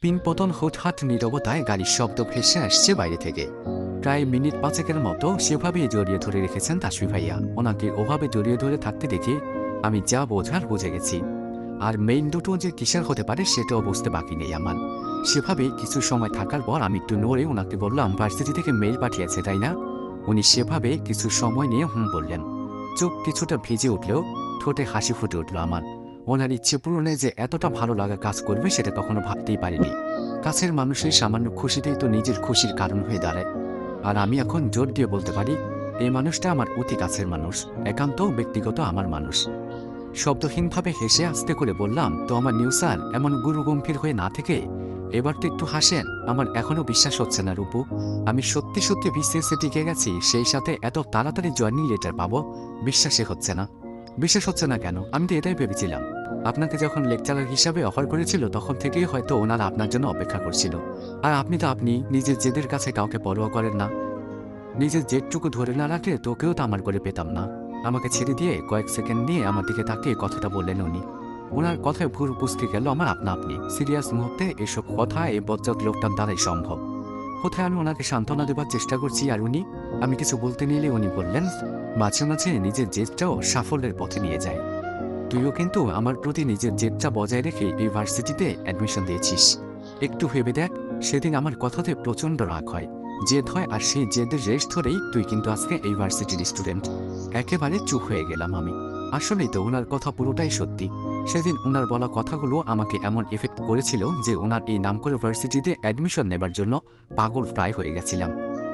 পিনপতন হুটহাট নীরবতায় গাড়ির শব্দ ভেসে আসছে বাইরে থেকে। প্রায় মিনিট পাঁচেকের মতো সেভাবেই জড়িয়ে ধরে রেখেছেন তাসফি ভাইয়া। ওনাকে ওভাবে জড়িয়ে ধরে থাকতে দেখে আমি যা বোঝার বুঝে গেছি। আর মেইন দুটো যে কিসের হতে পারে সেটাও বুঝতে বাকি নেই আমার। সেভাবে কিছু সময় থাকার পর আমি একটু নড়ে ওনাকে বললাম, ভার্সিটি থেকে মেইল পাঠিয়েছে তাই না? উনি সেভাবে কিছু সময় নিয়ে বললেন। চোখ কিছুটা ভিজে উঠলেও ঠোঁটে হাসি ফুটে উঠল আমার। ওনার ইচ্ছে পূরণে যে এতটা ভালো লাগা কাজ করবে সেটা কখনো ভাবতেই পারিনি। কাছের মানুষের সামান্য খুশিতেই তো নিজের খুশির কারণ হয়ে দাঁড়ায়। আর আমি এখন জোর দিয়ে বলতে পারি এই মানুষটা আমার অতি কাছের মানুষ, একান্ত ব্যক্তিগত আমার মানুষ। শব্দহীনভাবে হেসে আস্তে করে বললাম, তো আমার নিউ স্যার এমন গুরুগম্ভীর হয়ে না থেকে এবার তো একটু হাসেন। আমার এখনো বিশ্বাস হচ্ছে না রূপু, আমি সত্যি সত্যি বিসিএসে টিকে গেছি, সেই সাথে এত তাড়াতাড়ি জয়েনিং লেটার পাবো। বিশ্বাসই হচ্ছে না। বিশ্বাস হচ্ছে না কেন? আমি তো এটাই ভেবেছিলাম আপনাকে যখন লেকচারার হিসাবে অফার করেছিল তখন থেকেই হয়তো ওনারা আপনার জন্য অপেক্ষা করছিল। আর আপনি তো নিজের জেদের কাছে কাউকে পরোয়া করেন না। নিজের জেদটুকু ধরে না রাখলে তোকেও তো আমার করে পেতাম না। আমাকে ছেড়ে দিয়ে কয়েক সেকেন্ড নিয়ে আমার দিকে তাকিয়ে কথাটা বললেন উনি। ওনার কথায় ভুল বুঝতে গেল আমার আপনা আপনি। সিরিয়াস মুহূর্তে এসব কথা এই বজ্জাত লোকটার দ্বারাই সম্ভব। কোথায় আমি ওনাকে সান্ত্বনা দেবার চেষ্টা করছি আর উনি, আমি কিছু বলতে নিলে উনি বললেন, মাঝে মাঝে নিজের জেদটাও সাফল্যের পথে নিয়ে যায়। তুইও কিন্তু আমার প্রতি নিজের জেদটা বজায় রেখে ইউনিভার্সিটিতে অ্যাডমিশন দিয়েছিস। একটু ভেবে দেখ, সেদিন আমার কথাতে প্রচণ্ড রাগ হয়, জেদ হয়, আর সেই জেদের রেশ ধরেই তুই কিন্তু আজকে ইউনিভার্সিটির স্টুডেন্ট। একেবারে চুপ হয়ে গেলাম আমি। আসলেই তো ওনার কথা পুরোটাই সত্যি। সেদিন ওনার বলা কথাগুলো আমাকে এমন এফেক্ট করেছিল যে ওনার এই নামকরা ইউনিভার্সিটিতে অ্যাডমিশন নেবার জন্য পাগল প্রায় হয়ে গেছিলাম।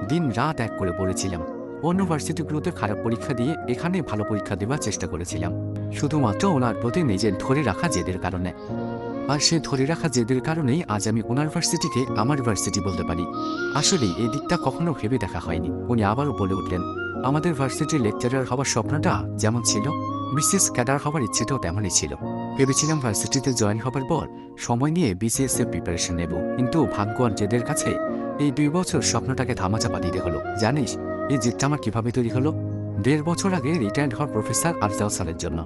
দিন রাত এক করে পড়েছিলাম। অন্য ভার্সিটিগুলোতে খারাপ পরীক্ষা দিয়ে এখানে ভালো পরীক্ষা দেওয়ার চেষ্টা করেছিলাম, শুধুমাত্র ওনার প্রতি নিজের ধরে রাখা জেদের কারণে। আর সে ধরে রাখা জেদের কারণেই আজ আমি ওনার ভার্সিটিকে আমার ভার্সিটি বলতে পারি। আসলে এই দিকটা কখনো ভেবে দেখা হয়নি। উনি আবারও বলে উঠলেন, আমাদের ভার্সিটির লেকচারার হওয়ার স্বপ্নটা যেমন ছিল, বিসিএস ক্যাডার হওয়ার ইচ্ছেটাও তেমনই ছিল। ভেবেছিলাম ভার্সিটিতে জয়েন হবার পর সময় নিয়ে বিসিএস এর প্রিপারেশন নেব, কিন্তু ভাগ্য আর জেদের কাছে এই 2 বছর স্বপ্নটাকে ধামাচাপা দিতে হলো। জানিস এই জেদটা আমার কিভাবে তৈরি হলো? 1.5 বছর আগে রিটায়ার্ড হওয়ার প্রফেসর আফজাল স্যারের জন্য।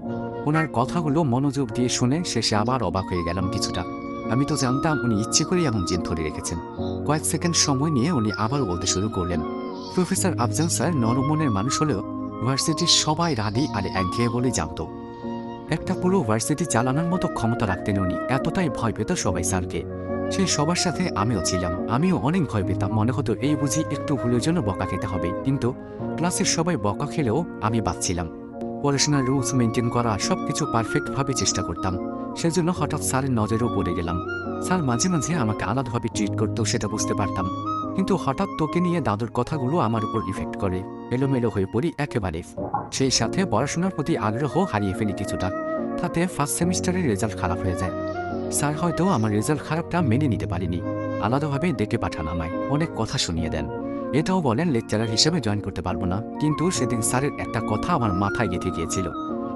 ওনার কথাগুলো মনোযোগ দিয়ে শুনে শেষে আবার অবাক হয়ে গেলাম কিছুটা। আমি তো জানতাম উনি ইচ্ছে করে এমন জেদ ধরে রেখেছেন। কয়েক সেকেন্ড সময় নিয়ে উনি আবার বলতে শুরু করলেন, প্রফেসর আফজাল স্যার নরম মনের মানুষ হলেও ভার্সিটির সবাই রাগী আর একঘেয়ে বলে জানত। একটা পুরো ভার্সিটি চালানোর মতো ক্ষমতা রাখতেন উনি। এতটাই ভয় পেত সবাই স্যারকে। সেই সবার সাথে আমিও ছিলাম। আমিও অনেক ভয় পেতাম। মনে হতো এই বুঝি একটু ভুলের জন্য বকা খেতে হবে, কিন্তু ক্লাসের সবাই বকা খেলেও আমি বাঁচছিলাম। পড়াশোনার রুলস মেনটেন করা, সবকিছু পারফেক্টভাবে চেষ্টা করতাম। সেজন্য হঠাৎ স্যারের নজরেও পড়ে গেলাম। স্যার মাঝে মাঝে আমাকে আলাদাভাবে ট্রিট করতো, সেটা বুঝতে পারতাম, কিন্তু হঠাৎ তোকে নিয়ে দাদুর কথাগুলো আমার উপর ইফেক্ট করে। এলোমেলো হয়ে পড়ি একেবারে। সেই সাথে পড়াশোনার প্রতি আগ্রহ হারিয়ে ফেলি কিছুটা। তাতে ফার্স্ট সেমিস্টারের রেজাল্ট খারাপ হয়ে যায়। স্যার হয়তো আমার রেজাল্ট খারাপটা মেনে নিতে পারিনি। আলাদাভাবে ডেকে পাঠান আমায়, অনেক কথা শুনিয়ে দেন। এটাও বলেন লেকচারার হিসেবে জয়েন করতে পারবো না। কিন্তু সেদিন স্যারের একটা কথা আমার মাথায় গেঁথে গিয়েছিল,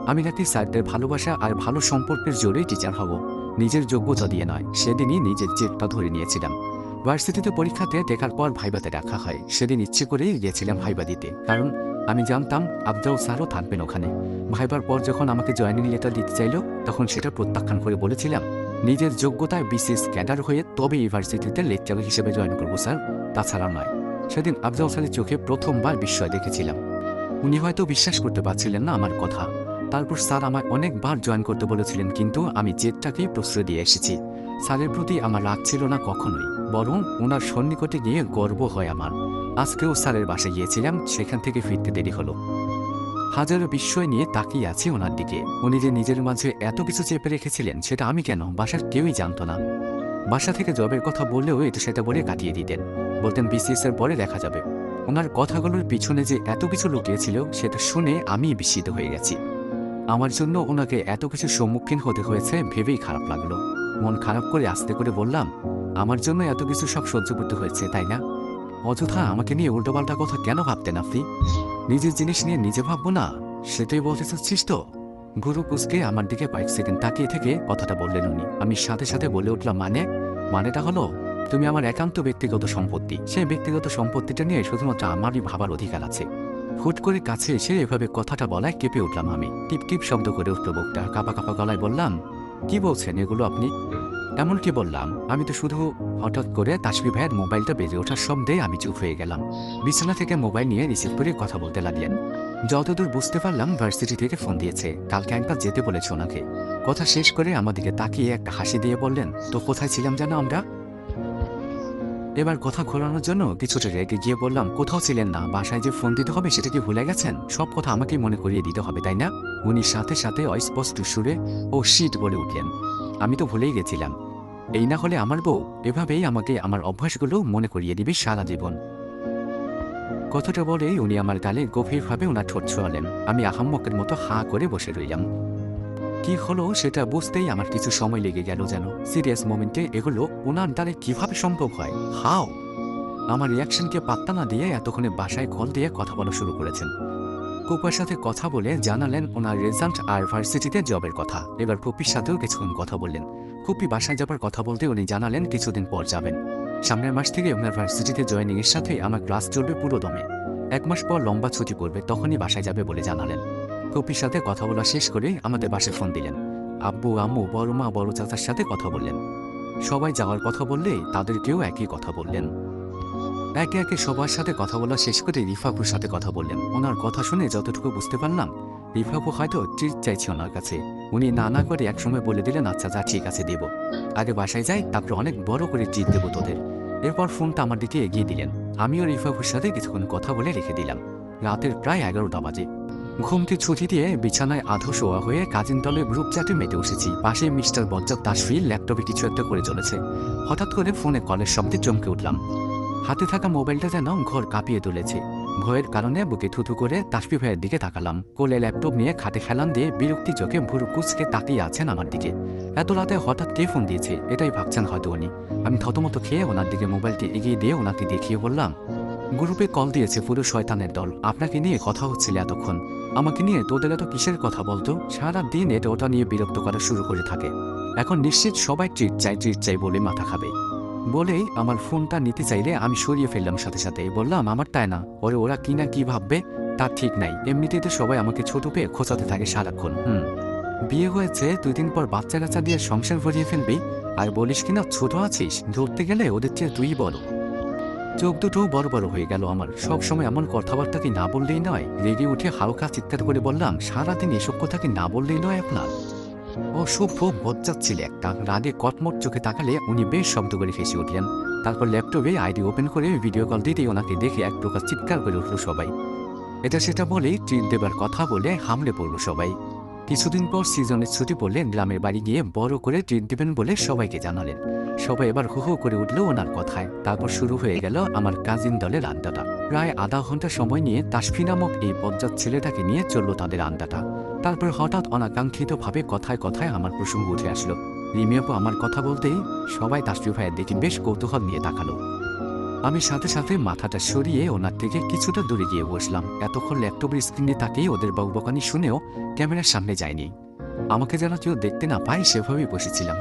আমি নাকি স্যারদের ভালোবাসা আর ভালো সম্পর্কের জোরেই টিচার হব, নিজের যোগ্যতা দিয়ে নয়। সেদিনই নিজের জেদটা ধরে নিয়েছিলাম। ভার্সিটিতে পরীক্ষাতে দেখার পর ভাইবাতে রাখা হয়। সেদিন ইচ্ছে করেই গিয়েছিলাম ভাইবা দিতে, কারণ আমি জানতাম আফজাল স্যারও থাকবেন ওখানে। ভাইবার পর যখন আমাকে জয়েনিং লেটার দিতে চাইল তখন সেটা প্রত্যাখ্যান করে বলেছিলাম, নিজের যোগ্যতায় বিসিএস ক্যাডার হয়ে তবে ইউনিভার্সিটিতে লেকচারার হিসেবে জয়েন করবো স্যার, তাছাড়া নয়। সেদিন আফজাল স্যারের চোখে প্রথমবার বিস্ময় দেখেছিলাম। উনি হয়তো বিশ্বাস করতে পারছিলেন না আমার কথা। তারপর স্যার আমায় অনেকবার জয়েন করতে বলেছিলেন, কিন্তু আমি জেদটাকেই প্রশ্রয় দিয়ে এসেছি। স্যারের প্রতি আমার রাগ ছিল না কখনোই, বরং ওনার সন্নিকটে গিয়ে গর্ব হয় আমার। আজকেও স্যারের বাসায় গিয়েছিলাম, সেখান থেকে ফিরতে দেরি হলো। হাজারো বিস্ময় নিয়ে তাকিয়ে আছি ওনার দিকে। উনি যে নিজের মাঝে এত কিছু চেপে রেখেছিলেন সেটা আমি কেন, বাসার কেউই জানতো না। বাসা থেকে জবের কথা বললেও এটা সেটা বলে কাটিয়ে দিতেন, বলতেন বিসিএস এর পরে দেখা যাবে। ওনার কথাগুলোর পিছনে যে এত কিছু লুকিয়েছিল সেটা শুনে আমি বিস্মিত হয়ে গেছি। আমার জন্য ওনাকে এত কিছু সম্মুখীন হতে হয়েছে ভেবেই খারাপ লাগলো। মন খারাপ করে আস্তে করে বললাম, আমার জন্য এত কিছু সব সহ্য করতে হয়েছে তাই না? অযথা আমাকে নিয়ে উল্টোপাল্টা কথা কেন ভাবতেন আপনি? নিজের জিনিস নিয়ে নিজে ভাববো না, সেটাই বলতে চাচ্ছিস তো? গুরু কুসকে আমার দিকে কয়েক সেকেন্ড তাকিয়ে থেকে কথাটা বললেন উনি। আমি সাথে সাথে বলে উঠলাম, মানেটা হলো তুমি আমার একান্ত ব্যক্তিগত সম্পত্তি। সেই ব্যক্তিগত সম্পত্তিটা নিয়ে শুধুমাত্র আমারই ভাবার অধিকার আছে। হুট করে কাছে এসে এভাবে কথাটা বলায় কেঁপে উঠলাম আমি। টিপ টিপ শব্দ করে উঠল বুকটা। কাঁপা কাঁপা গলায় বললাম, কি বলছেন এগুলো আপনি? এমনকি বললাম আমি তো শুধু। হঠাৎ করে তাসফি ভাইয়ের মোবাইলটা বেজে ওঠার শব্দে আমি চুপ হয়ে গেলাম। বিছানা থেকে মোবাইল নিয়ে রিসিভ করে কথা বলতে লাগলেন। যতদূর বুঝতে পারলাম ভার্সিটি থেকে ফোন দিয়েছে, কালকে একবার যেতে বলেছে ওনাকে। কথা শেষ করে আমাদিকে তাকিয়ে একটা হাসি দিয়ে বললেন, তো কোথায় ছিলাম যেন আমরা? এবার কথা ঘোরানোর জন্য কিছুটা রেগে গিয়ে বললাম, কোথাও ছিলেন না, বাসায় যে ফোন দিতে হবে সেটা কি ভুলে গেছেন? সব কথা আমাকেই মনে করিয়ে দিতে হবে তাই না? উনি সাথে সাথে অস্পষ্ট সুরে ও শিট বলে উঠলেন। আমি তো ভুলেই গেছিলাম। এই না হলে আমার বউ এভাবেই আমাকে আমার অভ্যাসগুলো মনে করিয়ে দিবে সারা জীবন। কথাটা বলেই উনি আমার গালে গভীরভাবে ওনার ঠোঁট ছোঁয়ালেন। আমি আহাম্মকের মতো হাঁ করে বসে রইলাম। কি হলো সেটা বুঝতেই আমার কিছু সময় লেগে গেল যেন। সিরিয়াস মোমেন্টে এগুলো ওনার দ্বারা কিভাবে সম্ভব হয়? হাও? আমার রিয়াকশনকে পাত্তা না দিয়ে এতক্ষণে বাসায় কল দিয়ে কথা বলা শুরু করেছেন। কোপার সাথে কথা বলে জানালেন ওনার রেজাল্ট আর ভার্সিটিতে জবের কথা। এবার ফুপির সাথেও কিছুক্ষণ কথা বললেন। ফুপি বাসায় যাবার কথা বলতে উনি জানালেন কিছুদিন পর যাবেন। সামনের মাস থেকে ওনার ভার্সিটিতে জয়েনিং এর সাথে আমার ক্লাস চলবে পুরো দমে। 1 মাস পর লম্বা ছুটি পড়বে, তখনই বাসায় যাবে বলে জানালেন। ফুপির সাথে কথা বলা শেষ করে আমাদের বাসায় ফোন দিলেন। আব্বু আম্মু বড় মা বড় চাচার সাথে কথা বললেন। সবাই যাওয়ার কথা বললে তাদেরকেও একই কথা বললেন। একে একে সবার সাথে কথা বলা শেষ করে রিফাপুর সাথে কথা বললেন। ওনার কথা শুনে যতটুকু বুঝতে পারলাম, রিফাপু হয়তো ট্রিট চাইছে ওনার কাছে। উনি না করে একসময় বলে দিলেন, আচ্ছা যা ঠিক আছে দেব, আগে বাসায় যাই, তারপর অনেক বড় করে ট্রিট দেবো তোদের। এরপর ফোনটা আমার দিকে এগিয়ে দিলেন। আমিও রিফাপুর সাথে কিছুক্ষণ কথা বলে রেখে দিলাম। রাতের প্রায় 11টা বাজে। ঘুমটি ছুটি দিয়ে বিছানায় আধো শোয়া হয়ে কাজিন দলের গ্রুপ চ্যাটে মেতে উঠেছি। পাশে মিস্টার বজ্জাত তাসফি ল্যাপটপে কিছু একটা করে চলেছে। হঠাৎ করে ফোনে কলের শব্দে চমকে উঠলাম। হাতে থাকা মোবাইলটা যেন ঘর কাঁপিয়ে তুলেছে। ভয়ের কারণে বুকে থুথু করে তাসফি ভাইয়ের দিকে তাকালাম। কোলে ল্যাপটপ নিয়ে খাটে খেলান দিয়ে বিরক্তি চোখে ভুরু কুচকে তাকিয়ে আছেন আমার দিকে। এত রাতে হঠাৎ কে ফোন দিয়েছে এটাই ভাবছেন হয়তো উনি। আমি থতমত খেয়ে ওনার দিকে মোবাইলটি এগিয়ে দিয়ে ওনাকে দেখিয়ে বললাম, গ্রুপে কল দিয়েছে পুরো শয়তানের দল, আপনাকে নিয়ে কথা হচ্ছিল এতক্ষণ। আমাকে নিয়ে তোদের এত কিসের কথা বলতো? সারা দিন এটা ওটা নিয়ে বিরক্ত করা শুরু করে থাকে। এখন নিশ্চিত সবাই ট্রিট চাই বলে মাথা খাবে। বলেই আমার ফোনটা নিতে চাইলে আমি সরিয়ে ফেললাম সাথে সাথে। বললাম, আমার তাই না, ওরা কি না কি ভাববে তার ঠিক নাই। এমনিতেই তো সবাই আমাকে ছোট পেয়ে খোঁচাতে থাকে সারাক্ষণ। বিয়ে হয়েছে 2 দিন পর বাচ্চা কাচ্চা দিয়ে সংসার ভরিয়ে ফেলবি, আর বলিস কিনা ছোট আছিস। ধরতে গেলে ওদের চেয়ে তুই বড়। চোখ দুটো বড় বড় হয়ে গেল আমার। সব সময় এমন কথাবার্তা কি না বললেই নয়? রেগে উঠে হালকা চিৎকার করে বললাম, সারাদিন এসব কথা কি না বললেই নয় আপনার? অসভ্য বজ্জাত ছিল একটা। রাগে কটমট চোখে তাকালে উনি বেশ শব্দ করে হেসে উঠলেন। তারপর ল্যাপটপে আইডি ওপেন করে ভিডিও কল দিতেই ওনাকে দেখে এক প্রকার চিৎকার করে উঠল সবাই। এটা সেটা বলেই ট্রিট দেবার কথা বলে হামলে পড়ল সবাই। কিছুদিন পর সিজনের ছুটি পড়লে গ্রামের বাড়ি গিয়ে বড় করে ট্রিট দেবেন বলে সবাইকে জানালেন। সবাই এবার হু হু করে উঠল ওনার কথায়। তারপর শুরু হয়ে গেল আমার কাজিন দলের আড্ডাটা। প্রায় আধা ঘন্টা সময় নিয়ে তাসফি নামক এই বজ্জাত ছেলেটাকে নিয়ে চলল তাদের আড্ডাটা। তারপর হঠাৎ অনাকাঙ্ক্ষিতভাবে কথায় কথায় আমার প্রসঙ্গ উঠে আসলো। রিমিয়াপু আমার কথা বলতেই সবাই তাসফি ভাইয়ের দিকে বেশ কৌতূহল নিয়ে তাকালো। আমি সাথে সাথে মাথাটা সরিয়ে ওনার থেকে কিছুটা দূরে গিয়ে বসলাম। এতক্ষণ ল্যাপটপের স্ক্রিনে তাকিয়ে ওদের বকবকানি শুনেও ক্যামেরার সামনে যায়নি। আমাকে যেন কেউ দেখতে না পায় সেভাবেই বসেছিলাম।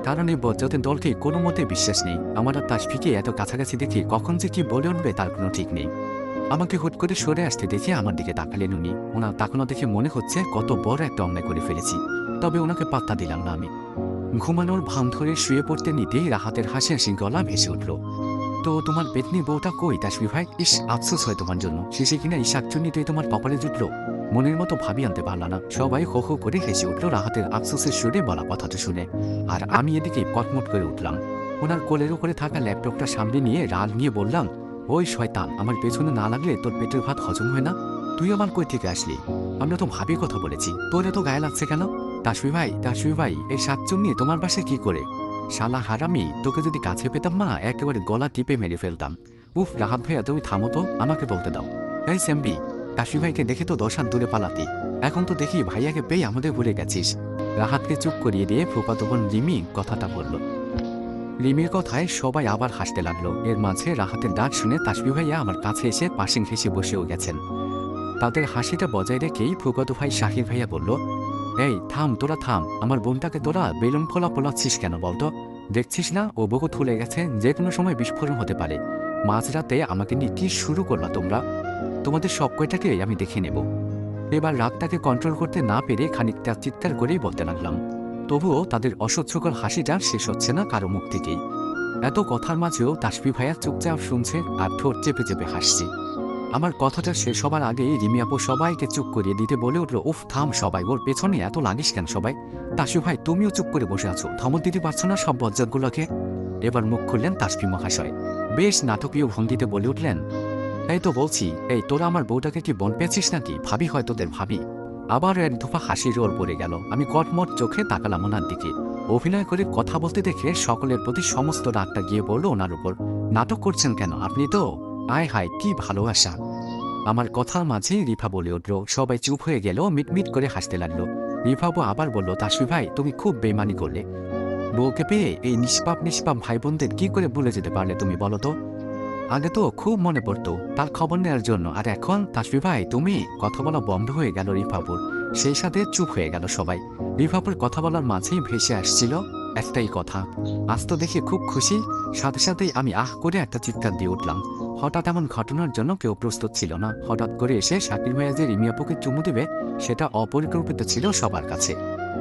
কারণ এই বজ্জাতের দলকে কোনো মতে বিশ্বাস নেই। আমার আর তাসফিকে এত কাছাকাছি দেখে কখন যে কি বলে উঠবে তার কোনো ঠিক নেই। আমাকে হুট করে সরে আসতে দেখে আমার দিকে তাকালেন উনি। ওনার তাকানো দেখে মনে হচ্ছে কত বড় একটা অন্যায় করে ফেলেছি। তবে ওনাকে পাত্তা দিলাম না আমি। ঘুমানোর ভান ধরে শুয়ে পড়তে নিতেই রাহাতের হাসি হাসি গলা ভেসে উঠল। তো তোমার পেতনি বউটা কই তাসফি ভাই? ইস, আফসোস হয় তোমার জন্য। শেষে কিনা এই শাকচুন্নিটাই তোমার কপালে জুটলো। মনের মতো ভাবি আনতে পারলা না। সবাই হো হো করে হেসে উঠল রাহাতের আফসোসের সুরে বলা কথাটা শুনে। আর আমি এদিকে কটমট করে উঠলাম। ওনার কোলের উপরে থাকা ল্যাপটপটা সামনে নিয়ে রাগ নিয়ে বললাম, ওই শয়তান, আমার পেছনে না লাগলে তোর পেটের ভাত হজম হয় না? তুই আমার কই থেকে আসলি? আমরা তো ভাবি কথা বলেছি, তোর এত গায়ে লাগছে কেন? তাসফি ভাই, এই শাকচুন্নি তোমার বাসায় কি করে? শালা হারামি, তোকে যদি কাছে পেতাম না একেবারে গলা টিপে মেরে ফেলতাম। উফ রাহাত ভাইয়া, তুমি থামো তো, আমাকে বলতে দাও। এই স্যাম্বি, তাসফি ভাইকে দেখে তো 10 হাত দূরে পালাতি। এখন তো দেখি ভাইয়াকে পেয়ে আমাদের ভুলে গেছিস। রাহাতকে চুপ করিয়ে দিয়ে ফুফাতো বোন রিমি কথাটা বলল। রিমির কথায় সবাই আবার হাসতে লাগলো। এর মাঝে রাহাতের ডাক শুনে তাসফি ভাইয়া আমার কাছে এসে পাশে ঘেঁষে বসেও গেছেন। তাদের হাসিটা বজায় রেখেই ফুফাতো ভাই শাহির ভাইয়া বলল, এই থাম, তোরা থাম। আমার বোনটাকে তোরা বেলুন ফোলা পোলাচ্ছিস কেন বলতো? দেখছিস না ও বহুত ফুলে গেছে, যে কোনো সময় বিস্ফোরণ হতে পারে। মাঝরাতে আমাকে নিয়ে কি শুরু করলা তোমরা? তোমাদের সব কয়টাকে আমি দেখে নেব। এবার রাগটাকে কন্ট্রোল করতে না পেরে খানিকটা চিৎকার করেই বলতে লাগলাম, তবুও তাদের অসহ্যকর হাসিটা শেষ হচ্ছে না কারো মুখ থেকেই। এত কথার মাঝেও তাসফি ভাইয়া চুপচাপ শুনছে আর ঠোঁট চেপে চেপে হাসছে। আমার কথাটা শেষ হবার আগেই রিমি আপু সবাইকে চুপ করিয়ে দিতে বলে উঠল, উফ থাম সবাই, ওর পেছনে এত লাগিস কেন সবাই? তাসফি ভাই তুমিও চুপ করে বসে আছো, ধমক দিতে পারছো না সব বজ্জাতগুলোকে? এবার মুখ খুললেন তাসফি মহাশয়, বেশ নাটকীয় ভঙ্গিতে বলে উঠলেন, এই তো বলছি, এই তোরা আমার বউটাকে কি বোন পেয়েছিস নাকি? ভাবি হয় তোদের ভাবি। আবার এক দফা হাসির রোল পড়ে গেল। আমি কটমট চোখে তাকালাম ওনার দিকে। অভিনয় করে কথা বলতে দেখে সকলের প্রতি সমস্ত রাগটা গিয়ে পড়ল ওনার উপর। নাটক করছেন কেন আপনি তো? আয় হায় কি ভালোবাসা! আমার কথার মাঝেই রিফা বলে উঠল। সবাই চুপ হয়ে গেল, মিটমিট করে হাসতে লাগলো। রিফাবু আবার বলল, তাসফি ভাই তুমি খুব বেইমানি করলে। বউকে পেয়ে এই নিষ্পাপ নিষ্পাপ ভাই বোনদের কি করে ভুলে যেতে পারলে তুমি বলো তো? আগে তো খুব মনে পড়তো তার খবর নেওয়ার জন্য, আর এখন? তাসফি ভাই তুমি? কথা বলা বন্ধ হয়ে গেল রিফাপুর। সেই সাথে চুপ হয়ে গেল সবাই। রিফাপুর কথা বলার মাঝেই ভেসে আসছিল একটাই কথা, আজ তো দেখে খুব খুশি। সাথে সাথেই আমি আহ করে একটা চিৎকার দিয়ে উঠলাম। হঠাৎ এমন ঘটনার জন্য কেউ প্রস্তুত ছিল না। হঠাৎ করে এসে শাকির ভাইয়া যে রিমি আপুকে চুমু দেবে সেটা অপরিকল্পিত ছিল সবার কাছে।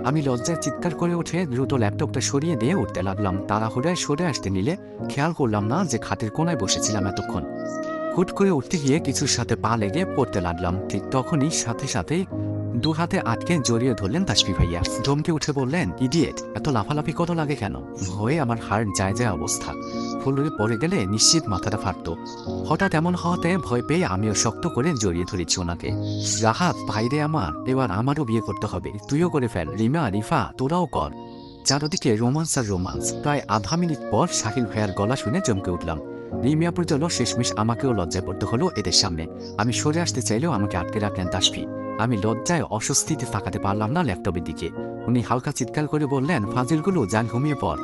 আমি লজ্জায় চিৎকার করে উঠে দ্রুত ল্যাপটপটা সরিয়ে দিয়ে উঠতে লাগলাম। তাড়াহুড়ায় সরে আসতে নিলে খেয়াল করলাম না যে খাটের কোনায় বসেছিলাম এতক্ষণ। হুট করে উঠতে গিয়ে কিছুর সাথে পা লেগে পড়তে লাগলাম। ঠিক তখনই সাথে সাথেই দু হাতে আটকে জড়িয়ে ধরলেন তাসফি ভাইয়া। ধমকে উঠে বললেন, ইডিয়েট, এত লাফালাফি কত লাগে কেন? ভয়ে আমার হাড় যায় যায় অবস্থা। ফুলুরে পড়ে গেলে নিশ্চিত মাথাটা ফাটতো। হঠাৎ এমন হওয়াতে ভয় পেয়ে আমিও শক্ত করে জড়িয়ে ধরেছি ওনাকে। রাহাত ভাইরে আমার, এবার আমারও বিয়ে করতে হবে, তুইও করে ফেল, রিমা রিফা তোরাও কর। চারদিকে রোমান্স আর রোমান্স। প্রায় আধা মিনিট পর শাকিল ভাইয়ার গলা শুনে চমকে উঠলাম। রিমিয়াপুর জন্য শেষমেশ আমাকেও লজ্জায় পড়তে হলো এদের সামনে। আমি সরে আসতে চাইলেও আমাকে আটকে রাখলেন তাসফি। আমি লজ্জায় অস্বস্তিতে তাকাতে পারলাম না ল্যাপটপের দিকে। উনি হালকা চিৎকার করে বললেন, ফাজিলগুলো যান ঘুমিয়ে পড়।